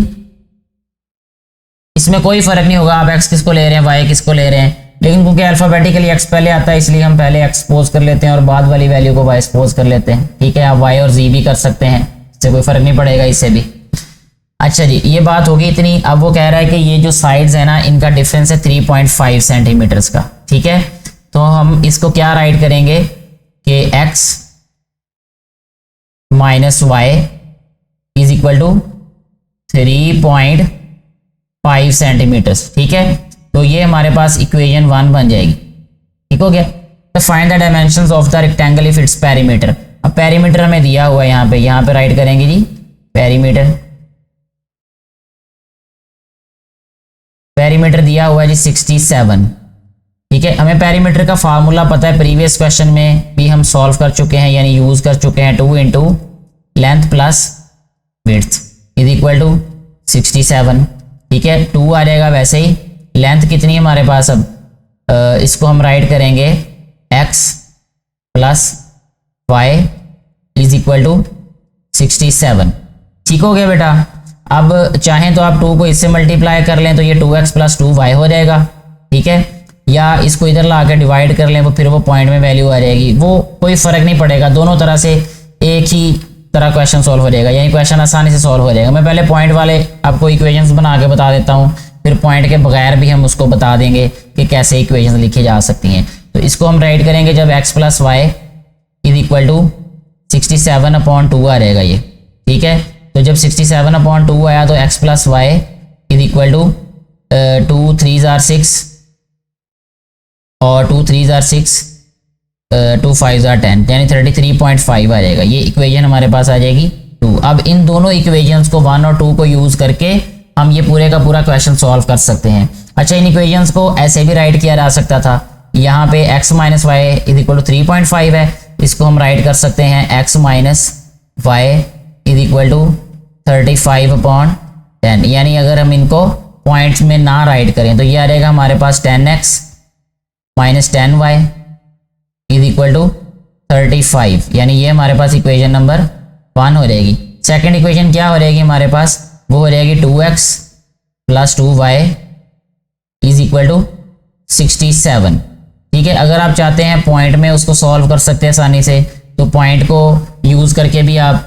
Speaker 1: इसमें कोई फर्क नहीं होगा आप x किसको ले रहे हैं y किसको ले रहे हैं, लेकिन क्योंकि अल्फाबेटिकली x पहले आता है इसलिए हम पहले x सपोज कर लेते हैं और बाद वाली वैल्यू को y सपोज कर लेते हैं। ठीक है, आप y और z भी कर सकते हैं, इससे कोई फर्क नहीं पड़ेगा इससे भी। अच्छा जी, ये बात होगी इतनी। अब वो कह रहा है कि ये जो साइड्स है ना इनका डिफरेंस है 3.5 सेंटीमीटर्स का। ठीक है, तो हम इसको क्या राइट करेंगे कि x minus Y is equal to 3.5 centimetres. ठीक है, तो ये हमारे पास इक्वेशन 1 बन जाएगी। ठीक हो गया। तो find the dimensions of the rectangle if its perimeter. अब पेरीमीटर हमें दिया हुआ है यहाँ पे राइट करेंगे जी पेरीमीटर दिया हुआ है जी 67। ठीक है, हमें पेरीमीटर का फार्मूला पता है, प्रीवियस क्वेश्चन में भी हम सॉल्व कर चुके हैं, यानी यूज कर चुके हैं। 2 into length plus width is equal to 67। ठीक है, 2 आ जाएगा। वैसे ही लेंथ कितनी है हमारे पास, अब इसको हम राइट करेंगे x plus Y is equal to 67। ठीक हो गया बेटा। अब चाहें तो आप 2 को इससे मल्टीप्लाई कर लें तो ये 2x प्लस 2y हो जाएगा। ठीक है, या इसको इधर ला के डिवाइड कर लें तो फिर वो पॉइंट में वैल्यू आ जाएगी, वो कोई फर्क नहीं पड़ेगा, दोनों तरह से एक ही तरह क्वेश्चन सॉल्व हो जाएगा, यानी क्वेश्चन आसानी से सॉल्व हो जाएगा। मैं पहले पॉइंट वाले आपको इक्वेशंस बना के बता देता हूँ, फिर पॉइंट के बगैर भी हम उसको बता देंगे कि कैसे इक्वेशंस लिखी जा सकती हैं। तो इसको हम राइट करेंगे जब x plus Y is equal to 67/2 आ जाएगा ये। ठीक है, तो जब 67/2 आया तो x plus Y is equal to 2 3 जार 6 और 2 3 जार 6 2 5 जार 10, यानी 33.5 आ जाएगा। ये इक्वेशन हमारे पास आ जाएगी 2। अब इन दोनों इक्वेशंस को 1 और 2 को यूज करके हम ये पूरे का पूरा क्वेश्चन सॉल्व कर सकते हैं। अच्छा, इन इक्वेशंस को ऐसे भी राइट किया जा सकता था, यहाँ पे x minus Y is equal to 3.5 है, इसको हम राइट कर सकते हैं x minus Y is equal to 35/10, यानी अगर हम इनको पॉइंट्स में ना राइट करें तो ये आ जाएगा हमारे पास 10x minus 10y is equal to 35, यानी ये हमारे पास इक्वेशन नंबर 1 हो जाएगी। सेकंड इक्वेशन क्या हो जाएगी हमारे पास, वो हो जाएगी 2x plus 2y is equal to 67। ठीक है, अगर आप चाहते हैं पॉइंट में उसको सॉल्व कर सकते हैं आसानी से, तो पॉइंट को यूज करके भी आप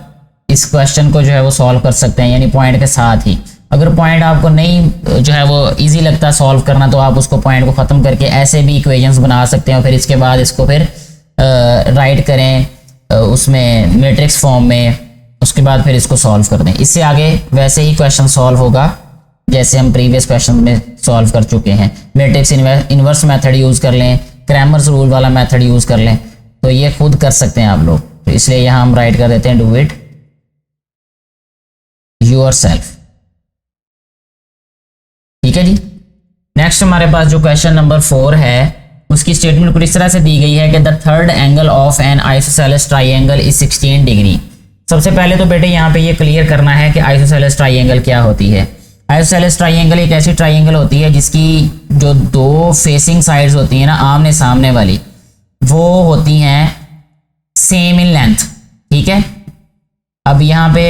Speaker 1: इस क्वेश्चन को जो है वो सॉल्व कर सकते हैं, यानी पॉइंट के साथ ही। अगर पॉइंट आपको नहीं जो है वो इजी लगता सॉल्व करना, तो आप उसको पॉइंट को ख़त्म करके ऐसे भी इक्वेशंस बना सकते हैं और फिर इसके बाद इसको फिर राइट करें उसमें मैट्रिक्स फॉर्म में, उसके बाद फिर इसको सॉल्व कर दें। इससे आगे वैसे ही क्वेश्चन सॉल्व होगा जैसे हम प्रीवियस क्वेश्चन में सॉल्व कर चुके हैं। मैट्रिक्स इन्वर्स मेथड यूज कर लें, क्रैमर्स रूल वाला मेथड यूज कर लें, तो ये खुद कर सकते हैं आप लोग। तो इसलिए यहां हम राइट कर देते हैं डू इट योरसेल्फ। ठीक है जी। नेक्स्ट हमारे पास जो क्वेश्चन नंबर 4 है उसकी स्टेटमेंट कुछ इस तरह से दी गई है कि the third angle of N isosceles triangle is 16 degree. सबसे पहले तो बेटे यहाँ पे ये क्लियर करना है कि आइसोसेलेस ट्राइंगल क्या होती है। आइसोसेलेस ट्राइंगल एक ऐसी ट्राइंगल होती है जिसकी जो दो फेसिंग साइड्स होती हैं ना, आमने सामने वाली, वो होती हैं सेम इन लेंथ। ठीक है। अब यहाँ पे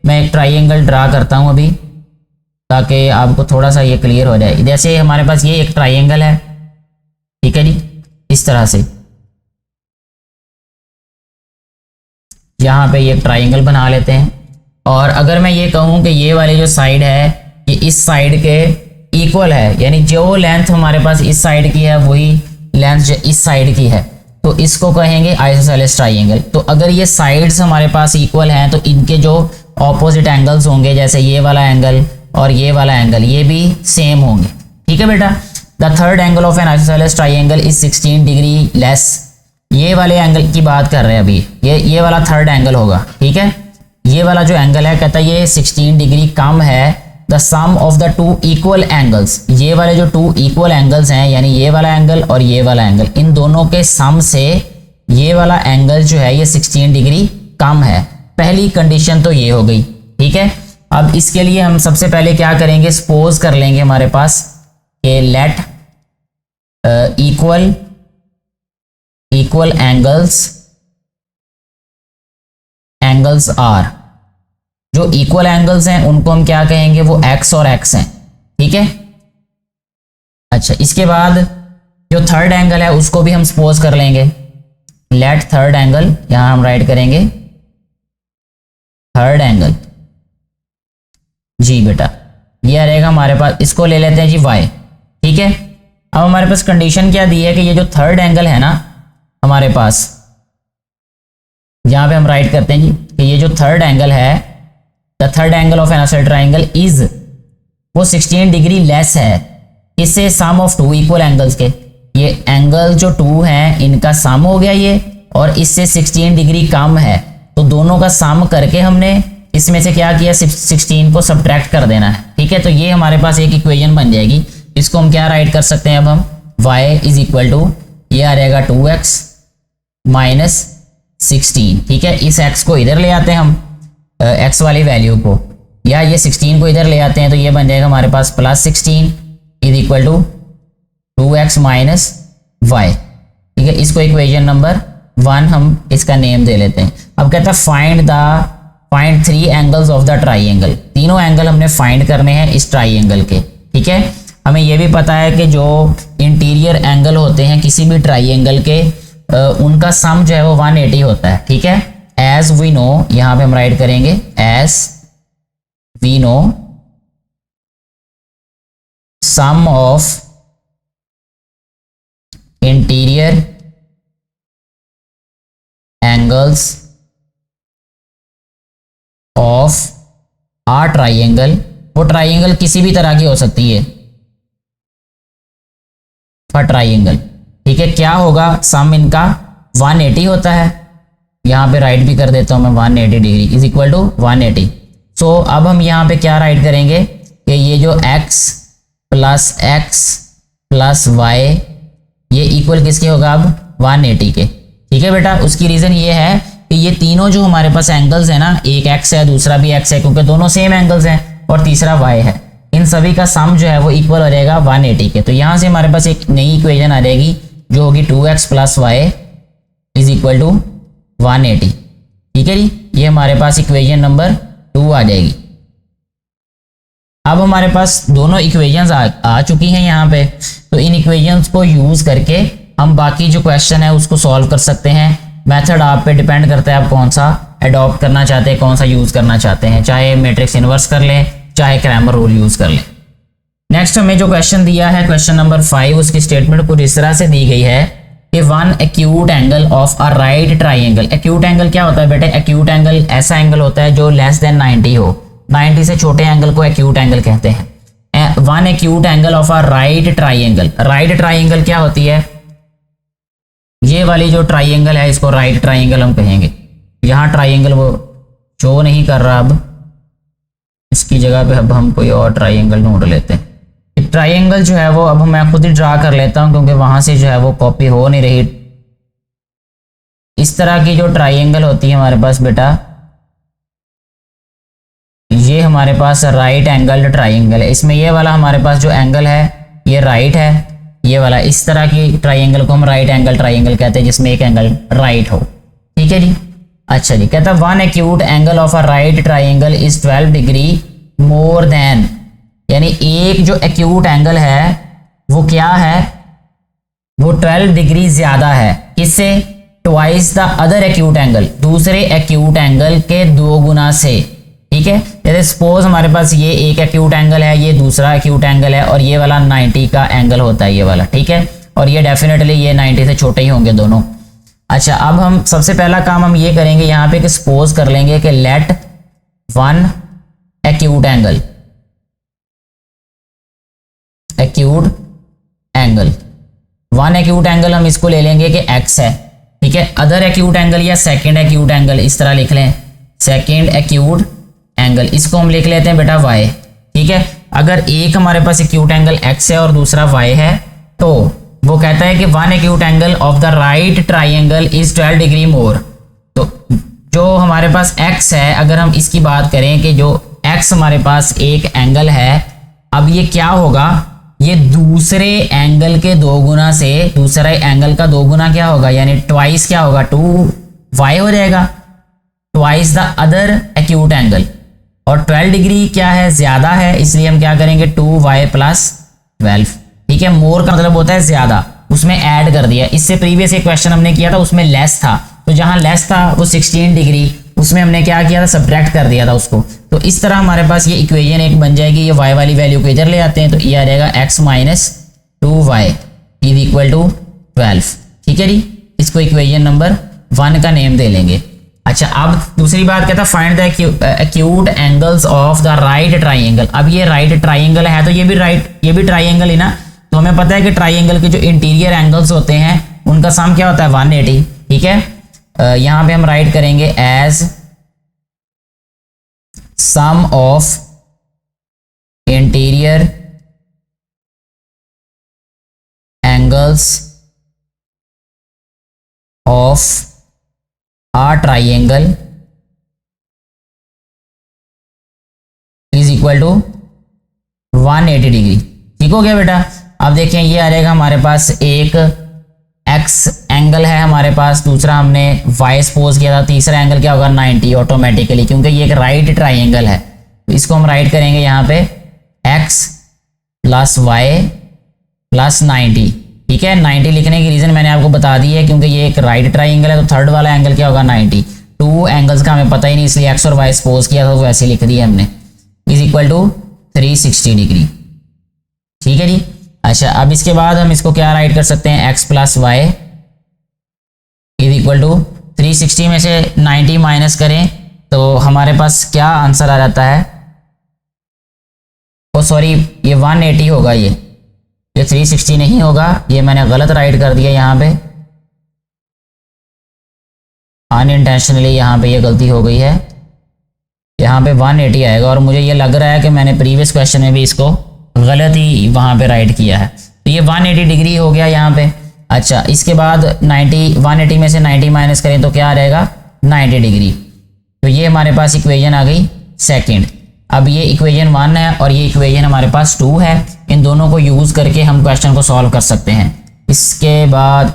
Speaker 1: मैं एक ट्राइंगल ड्रा करता हूँ अभी, ताकि आपको थोड़ा सा ये क्लियर हो जाए। जैसे हमारे पास ये एक ट्राइंगल है, ठीक है जी, इस तरह से यहां पे ये ट्राइंगल बना लेते हैं। और अगर मैं ये कहूं कि ये वाली जो साइड है ये इस साइड के इक्वल है, यानी जो लेंथ हमारे पास इस साइड की है वही लेंथ इस साइड की है, तो इसको कहेंगे आइसोसेलेस ट्राइंगल। तो अगर ये साइड्स हमारे पास इक्वल हैं तो इनके जो ऑपोजिट एंगल्स होंगे, जैसे ये वाला एंगल और ये वाला एंगल, ये भी सेम होंगे। ठीक है बेटा। The third angle of N isosceles triangle is 16 degree less. ये वाले एंगल की बात कर रहे हैं अभी, ये वाला थर्ड एंगल होगा। ठीक है। ये वाला जो एंगल है कहता है ये 16 डिग्री कम है the sum of the two equal angles. ये वाले जो टू इक्वल एंगल्स हैं, यानी ये वाला एंगल और ये वाला एंगल, इन दोनों के सम से ये वाला एंगल जो है ये 16 डिग्री कम है। पहली कंडीशन तो ये हो गई। ठीक है। अब इसके लिए हम सबसे पहले क्या करेंगे, सपोज कर लेंगे हमारे पास कि लेट इक्वल एंगल्स आर। जो इक्वल एंगल्स हैं उनको हम क्या कहेंगे, वो x और x हैं। ठीक है। अच्छा, इसके बाद जो थर्ड एंगल है उसको भी हम सपोज कर लेंगे। लेट थर्ड एंगल, यहां हम राइट करेंगे थर्ड एंगल जी बेटा, ये आ रहेगा हमारे पास, इसको ले लेते हैं जी y। ठीक है। अब हमारे पास कंडीशन क्या दी है कि ये जो थर्ड एंगल है ना हमारे पास, यहां पे हम राइट करते हैं जी कि ये जो थर्ड एंगल है, the third angle of N isosceles triangle is, वो 16 डिग्री लेस है इससे सम ऑफ टू इक्वल एंगल्स के। ये एंगल जो टू हैं इनका सम हो गया ये, और इससे 16 डिग्री कम है, तो दोनों का सम करके हमने इसमें से क्या किया, 16 को सब्ट्रैक्ट कर देना है। ठीक है। तो ये हमारे पास एक इक्वेशन बन जाएगी। इसको हम क्या राइट कर सकते हैं, अब हम y इज इक्वल टू, ये आ जाएगा 2x माइनस 16। ठीक है। इस x को इधर ले आते हैं हम, x वाली वैल्यू को, या ये 16 को इधर ले आते हैं, तो ये बन जाएगा हमारे पास plus 16 is equal to 2x minus y। ठीक है। इसको इक्वेशन नंबर 1 हम इसका नेम दे लेते हैं। अब कहता है find 3 angles of the triangle. तीनों एंगल हमने फाइंड करने हैं इस ट्राइंगल के। ठीक है। हमें यह भी पता है कि जो इंटीरियर एंगल होते हैं किसी भी ट्राइंगल के, उनका सम जो है वो 180 होता है। ठीक है। एज वी नो, यहां पे हम राइट करेंगे as we know sum of interior angles of a triangle, वो ट्राइंगल किसी भी तरह की हो सकती है, ट्राइंगल। ठीक है। क्या होगा, सम इनका 180 होता है। यहां पे राइट भी कर देता हूं मैं, 180 डिग्री इज इक्वल टू 180। सो अब हम यहां पे क्या राइट करेंगे कि ये जो x प्लस y ये इक्वल किसके होगा, अब 180 के। ठीक है बेटा। उसकी रीजन ये है कि ये तीनों जो हमारे पास एंगल्स है ना, एक x है दूसरा भी x है, क्योंकि दोनों सेम एंगल्स हैं, और तीसरा y है, इन सभी का सम जो है वो इक्वल हो जाएगा 180 के। तो यहां से हमारे पास एक नई इक्वेशन आ जाएगी जो होगी 2x plus Y is equal to 180। ठीक है जी। ये हमारे पास इक्वेशन नंबर 2 आ जाएगी। अब हमारे पास दोनों इक्वेशंस आ चुकी हैं यहाँ पे, तो इन इक्वेशंस को यूज करके हम बाकी जो क्वेश्चन है उसको सॉल्व कर सकते हैं। मेथड आप पे डिपेंड करता है आप कौन सा अडॉप्ट करना चाहते हैं, कौन सा यूज करना चाहते हैं, चाहे मैट्रिक्स इनवर्स कर लें, चाहे क्रैमर रूल यूज कर लें। नेक्स्ट हमें जो क्वेश्चन दिया है, क्वेश्चन नंबर 5, उसकी स्टेटमेंट कुछ इस तरह से दी गई है कि one acute angle of a right triangle. Acute angle क्या होता है बेटे, एक्यूट एंगल ऐसा एंगल होता है जो लेस देन 90 हो, 90 से छोटे एंगल को एक्यूट एंगल कहते हैं। One acute angle of a right triangle. Right triangle क्या होती है? ये वाली जो ट्राइंगल है इसको राइट ट्राइंगल हम कहेंगे। यहाँ ट्राइंगल वो शो नहीं कर रहा, अब इसकी जगह पे अब हम कोई और ट्राइंगल ढूंढ लेते हैं। ट्राइंगल जो है वो अब मैं खुद ही ड्रा कर लेता हूँ क्योंकि वहां से जो है वो कॉपी हो नहीं रही। इस तरह की जो ट्राइंगल होती है हमारे पास बेटा, ये हमारे पास राइट एंगल्ड ट्राइंगल है। इसमें ये वाला हमारे पास जो एंगल है ये राइट है, ये वाला। इस तरह की ट्राइंगल को हम राइट एंगल ट्राइंगल कहते हैं जिसमें एक एंगल राइट हो। ठीक है जी। अच्छा जी, कहता है one acute angle of a right triangle is 12 degree more than, यानी एक जो एक्यूट एंगल है वो क्या है? वो 12 डिग्री ज्यादा है। किससे? Twice the other acute angle, दूसरे एक्यूट एंगल के 2 गुना से। ठीक है, जैसे सपोज हमारे पास ये एक एक्यूट एंगल है, ये दूसरा एक्यूट एंगल है और ये वाला 90 का एंगल होता है ये वाला। ठीक है, और ये डेफिनेटली ये 90 से छोटे ही होंगे दोनों। अच्छा, अब हम सबसे पहला काम हम ये करेंगे यहाँ पे कि सपोज कर लेंगे कि let one acute angle, acute angle, one acute angle हम इसको ले लेंगे कि x है। ठीक है, अदर एक्यूट एंगल या सेकंड एक्यूट एंगल इस तरह लिख लें, सेकंड एक्यूट एंगल, इसको हम लिख लेते हैं बेटा y। ठीक है, अगर एक हमारे पास एक्यूट एंगल x है और दूसरा y है तो वो कहता है कि one acute angle of the right triangle is 12 degree more. तो जो हमारे पास x है, अगर हम इसकी बात करें कि जो x हमारे पास एक एंगल है, अब ये क्या होगा? ये दूसरे एंगल के 2 गुना से, दूसरे एंगल का 2 गुना क्या होगा? यानी ट्वाइस क्या होगा? 2y हो जाएगा, twice the other acute angle. और 12 डिग्री क्या है? ज्यादा है, इसलिए हम क्या करेंगे? 2y plus 12। ठीक है, मोर का मतलब होता है ज्यादा, उसमें ऐड कर दिया। इससे प्रीवियस एक क्वेश्चन हमने किया था उसमें लेस था, तो जहां लेस था वो 16 डिग्री, उसमें हमने क्या किया था? सब्ट्रैक्ट कर दिया था उसको। तो इस तरह हमारे पास ये इक्वेशन एक बन जाएगी। ये y वाली वैल्यू को इधर ले आते हैं तो ये आ जाएगा x minus 2y is equal to 12। ठीक है जी, इसको इक्वेशन नंबर 1 का नेम दे लेंगे। अच्छा, अब दूसरी बात कहता है find the acute angles of the right triangle. अब ये राइट ट्राइंगल है तो ये भी ट्राइंगल ही ना, तो हमें पता है कि ट्राइंगल के जो इंटीरियर एंगल्स होते हैं उनका सम क्या होता है? 180। ठीक है, यहां पे हम राइट करेंगे as sum of interior angles of a triangle is equal to 180 degree. ठीक हो गया बेटा। अब देखें ये आ जाएगा हमारे पास एक x एंगल है हमारे पास, दूसरा हमने y सपोज किया था, तीसरा एंगल क्या होगा? 90 ऑटोमेटिकली, क्योंकि ये एक राइट ट्राइंगल है। तो इसको हम राइट करेंगे यहाँ पे x प्लस y प्लस 90। ठीक है, 90 लिखने की रीजन मैंने आपको बता दी है क्योंकि ये एक राइट ट्राइंगल है, तो थर्ड वाला एंगल क्या होगा? 90। 2 एंगल्स का हमें पता ही नहीं, इसलिए x और y सपोज किया था तो वैसे लिख दिया हमने, इज इक्वल टू 360 डिग्री। ठीक है जी। अच्छा, अब इसके बाद हम इसको क्या राइट कर सकते हैं? x plus Y is equal to 360 में से 90 माइनस करें तो हमारे पास क्या आंसर आ जाता है? ओ सॉरी, ये 180 होगा, ये 360 नहीं होगा, ये मैंने गलत राइट कर दिया यहाँ पे, अनइंटेंशनली यहाँ पे ये गलती हो गई है। यहाँ पे 180 आएगा और मुझे ये लग रहा है कि मैंने प्रीवियस क्वेश्चन में भी इसको गलत ही वहाँ पे राइट किया है, तो ये 180 डिग्री हो गया यहाँ पे। अच्छा, इसके बाद 180 में से 90 माइनस करें तो क्या आ जाएगा? 90 डिग्री। तो ये हमारे पास इक्वेशन आ गई सेकंड। अब ये इक्वेशन 1 है और ये इक्वेशन हमारे पास 2 है, इन दोनों को यूज़ करके हम क्वेश्चन को सॉल्व कर सकते हैं। इसके बाद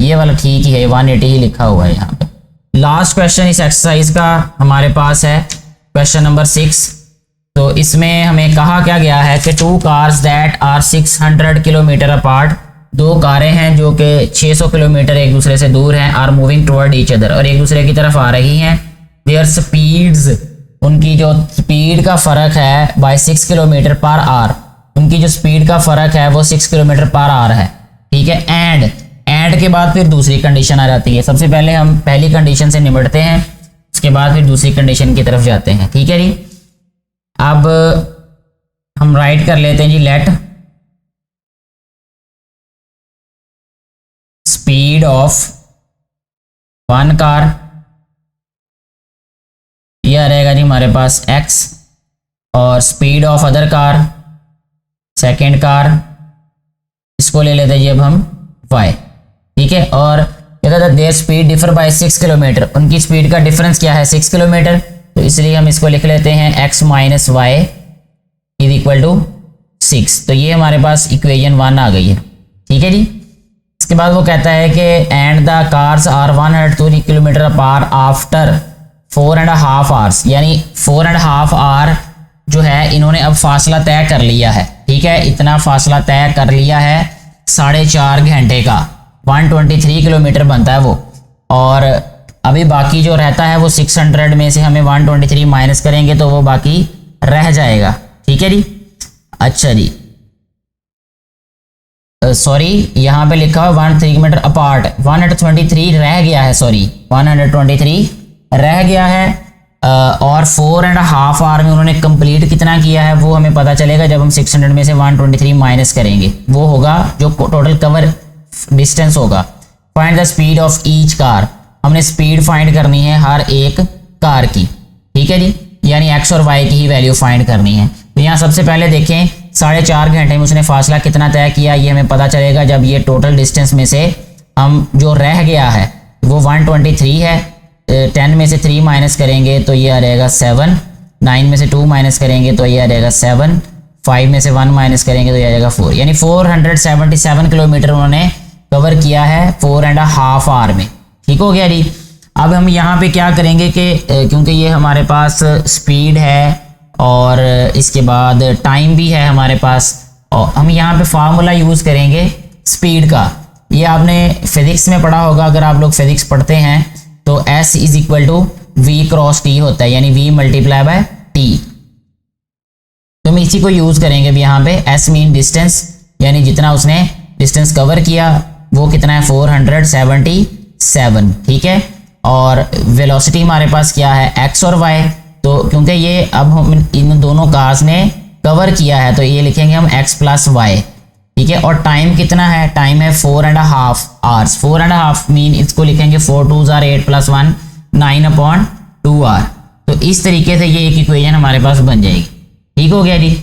Speaker 1: ये वाला ठीक ही है, 180 ही लिखा हुआ है यहाँ पे। लास्ट क्वेश्चन इस एक्सरसाइज का हमारे पास है क्वेश्चन नंबर 6। तो इसमें हमें कहा क्या गया है कि 2 cars that are 600 kilometre apart, 2 कारें हैं जो कि 600 किलोमीटर एक दूसरे से दूर हैं, are moving toward each other, और एक दूसरे की तरफ आ रही हैं। देयर स्पीड्स, उनकी जो स्पीड का फ़र्क है बाय 6 किलोमीटर पर आवर, उनकी जो स्पीड का फ़र्क है वो 6 किलोमीटर पर आवर है। ठीक है, एंड के बाद फिर दूसरी कंडीशन आ जाती है। सबसे पहले हम पहली कंडीशन से निपटते हैं, उसके बाद फिर दूसरी कंडीशन की तरफ जाते हैं। ठीक है जी। अब हम राइट कर लेते हैं जी, let speed of one car, यह रहेगा जी हमारे पास x, और speed of other car, second car, इसको ले लेते हैं जी अब हम y, ठीक है। और क्या कहता है, there speed differ by 6 kilometre, उनकी स्पीड का डिफरेंस क्या है 6 किलोमीटर, तो इसलिए हम इसको लिख लेते हैं x minus Y is equal to 6। तो ये हमारे पास इक्वेशन 1 आ गई है, ठीक है जी। इसके बाद वो कहता है कि and the cars are 120 kilometre apart after 4.5 hours, यानी 4.5 आवर जो है इन्होंने अब फासला तय कर लिया है, ठीक है। इतना फासला तय कर लिया है 4.5 घंटे का, 123 किलोमीटर बनता है वो, और अभी बाकी जो रहता है वो 600 में से हमें 123 माइनस करेंगे तो वो बाकी रह जाएगा, ठीक है जी। अच्छा जी, सॉरी यहाँ पे लिखा हुआ 103 किलोमीटर अपार्ट, 123 रह गया है, सॉरी 123 रह गया है, और 4.5 आवर में उन्होंने कंप्लीट कितना किया है वो हमें पता चलेगा जब हम 600 में से 123 माइनस करेंगे, वो होगा जो टोटल कवर डिस्टेंस होगा। Find the speed of each car, हमने स्पीड फाइंड करनी है हर एक कार की, ठीक है जी, यानी x और y की ही वैल्यू फाइंड करनी है। तो यहाँ सबसे पहले देखें 4.5 घंटे में उसने फासला कितना तय किया, ये हमें पता चलेगा जब ये टोटल डिस्टेंस में से हम जो रह गया है वो 123 है, 10 में से 3 माइनस करेंगे तो ये आ रहेगा 7, 9 में से 2 माइनस करेंगे तो ये आ रहेगा 7, 5 में से 1 माइनस करेंगे तो ये आ जाएगा 4, यानी 477 किलोमीटर उन्होंने कवर किया है 4.5 आवर में, ठीक हो गया जी। अब हम यहाँ पे क्या करेंगे कि क्योंकि ये हमारे पास स्पीड है और इसके बाद टाइम भी है हमारे पास, और हम यहाँ पे फार्मूला यूज़ करेंगे स्पीड का। ये आपने फिजिक्स में पढ़ा होगा, अगर आप लोग फिजिक्स पढ़ते हैं तो S is equal to V cross T होता है, यानी V मल्टीप्लाई बाय T। तो हम इसी को यूज़ करेंगे अब यहाँ पे। S मीन डिस्टेंस, यानी जितना उसने डिस्टेंस कवर किया वो कितना है 477, ठीक है। और वेलोसिटी हमारे पास क्या है x और y, तो क्योंकि ये अब हम इन दोनों कार्स ने कवर किया है तो ये लिखेंगे हम x प्लस वाई, ठीक है। और टाइम कितना है, टाइम है 4.5 आवर्स, 4.5 मीन इसको लिखेंगे 4 2s are 8 + 1 9/2 आवर। तो इस तरीके से ये एक इक्वेशन हमारे पास बन जाएगी, ठीक हो गया जी।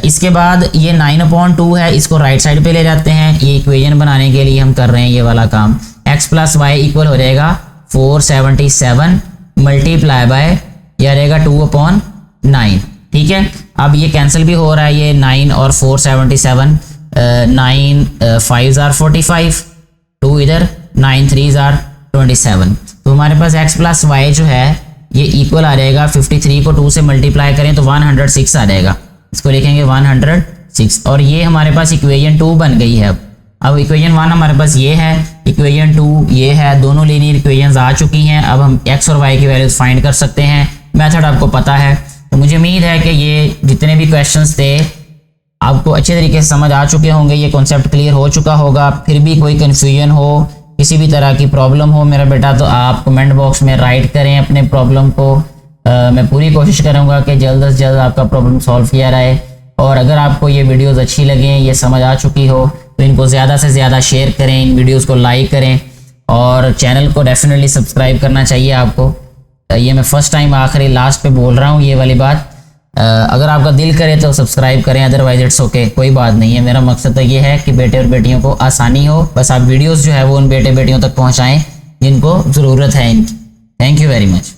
Speaker 1: इसके बाद ये 9/2 है, इसको राइट साइड पे ले जाते हैं, ये इक्वेशन बनाने के लिए हम कर रहे हैं ये वाला काम। x प्लस वाई इक्वल हो जाएगा 477 मल्टीप्लाई बाय यह रहेगा 2/9, ठीक है। अब ये कैंसिल भी हो रहा है, ये 9 और 477, 9 5s are 45, 2 इधर 9 3s are 27। तो हमारे पास x प्लस वाई जो है ये इक्वल आ जाएगा 53 को 2 से मल्टीप्लाई करें तो 106 आ जाएगा, इसको लिखेंगे 106, और ये हमारे पास इक्वेशन 2 बन गई है। अब इक्वेशन 1 हमारे पास ये है, इक्वेशन 2 ये है, दोनों लीनियर इक्वेशंस आ चुकी हैं। अब हम x और y की वैल्यूज फाइंड कर सकते हैं, मेथड आपको पता है। तो मुझे उम्मीद है कि ये जितने भी क्वेश्चंस थे आपको अच्छे तरीके से समझ आ चुके होंगे, ये कॉन्सेप्ट क्लियर हो चुका होगा। फिर भी कोई कन्फ्यूजन हो, किसी भी तरह की प्रॉब्लम हो मेरा बेटा, तो आप कमेंट बॉक्स में राइट करें अपने प्रॉब्लम को। मैं पूरी कोशिश करूँगा कि जल्द से जल्द आपका प्रॉब्लम सॉल्व किया जाए। और अगर आपको ये वीडियोस अच्छी लगें, ये समझ आ चुकी हो, तो इनको ज़्यादा से ज़्यादा शेयर करें, इन वीडियोस को लाइक करें और चैनल को डेफिनेटली सब्सक्राइब करना चाहिए आपको। ये मैं फ़र्स्ट टाइम आखिरी लास्ट पे बोल रहा हूँ ये वाली बात। अगर आपका दिल करे तो सब्सक्राइब करें, अदरवाइज इट्स ओके, कोई बात नहीं है। मेरा मकसद तो ये है कि बेटे और बेटियों को आसानी हो, बस आप वीडियोज़ जो है वो उन बेटे बेटियों तक पहुँचाएँ जिनको ज़रूरत है इनकी। Thank you very much.